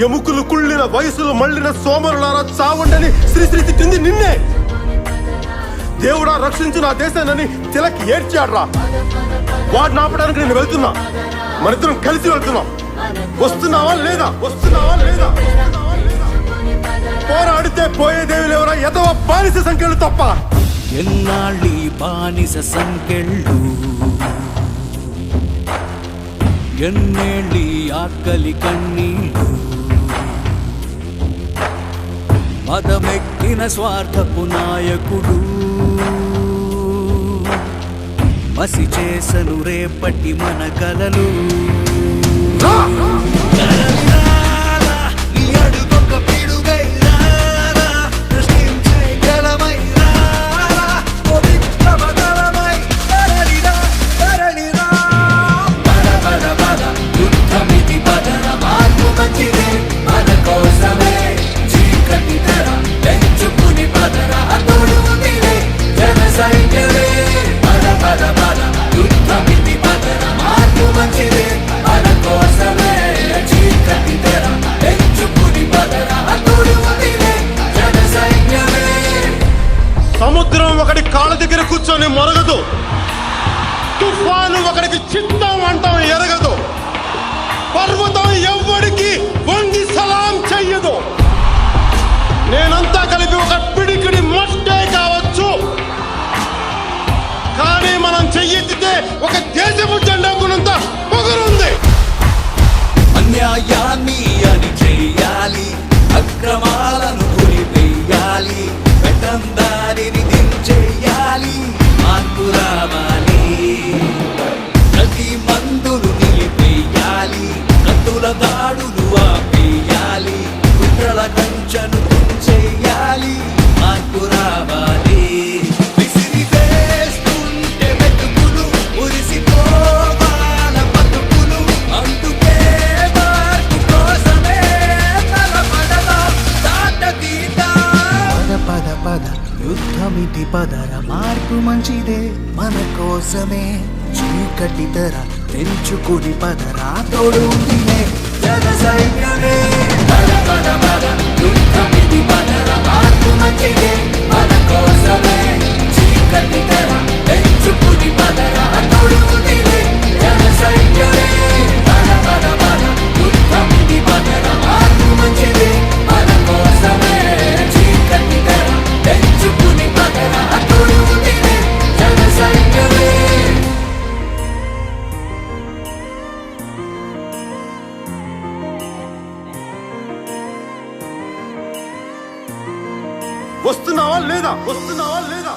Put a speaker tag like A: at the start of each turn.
A: ఎముకలు కుళ్ళిన వయసులు మళ్ళిన సోమరులారా చావండని శ్రీశ్రీ తిట్టింది నిన్నే. దేవుడా రక్షించు నా దేశాన్ని తిలక్ ఏడ్చాడ్రా. వాడిని ఆపడానికి నేను వెళ్తున్నా, మనిద్దరం కలిసి వెళ్తున్నాం. వస్తున్నావా లేదా? వస్తున్నావా లేదా? పోరాడితే పోయేదేవి లేవరా ఎదవ బానిస సంఖ్యలు తప్ప.
B: ఎన్నాళ్ళీ బానిస సంఖ్యలు, ఎన్నేళ్ళీ ఆకలి కన్నీళ్ళు, మదమెక్కిన స్వార్థపు నాయకుడు మసి చేసను రేపటి మన కలలు.
A: సముద్రం ఒకటి కాళ్ళ దగ్గర కూర్చొని మొరగదు, తుఫాను ఒకడికి చిత్తం అంటాం ఎరగదు, పర్వతం ఎవ్వడికి వంగి సలాం చెయ్యదు. నేనంతా కలిపి ఒక పిడికిడి మట్టే కావచ్చు, కానీ మనం చెయ్యెత్తితే ఒక దేశపు జెండా గుణంత పొగరుంది.
B: అన్యాయాన్ని అని చెయ్యాలి, అక్రమాలను పులిపెయ్యాలి, పెద్దందారిని దించెయ్యాలి, మార్పు రావాలి. ప్రతి మందులు నిలిపెయ్యాలి, కత్తుల దాడులు ఆపేయాలి, కుట్రల కంచెను తుంచెయ్యాలి, మార్పు రావాలి. విసిరి వేస్తుంటే వెతుకులు ఉరిసిపోవాల బతుకులు, అందుకే మార్పు కోసమే తలపడదాం దాటతీద్దాం. పద పద యుద్ధమితి పదర, మార్పు మంచిదే మన కోసమే, చీకటి తెర తెంచుకుని పదరా, తోడు ఉందిలే జన సైన్యమే. పద పద పద యుద్ధమితి పదర, మార్పు మంచిదే మన కోసమే, చీకటి తెర తెంచుకుని పదరా, తోడు ఉందిలే జన సైన్యమే. పద పద పద యుద్ధమితి పదర, మార్పు మంచిదే మన కోసమే, చీకటి తెర తెంచుకుని పదరా, తోడు ఉందిలే జన సైన్యమే.
A: వస్తున్నావా లేదా? వస్తున్నావా లేదా?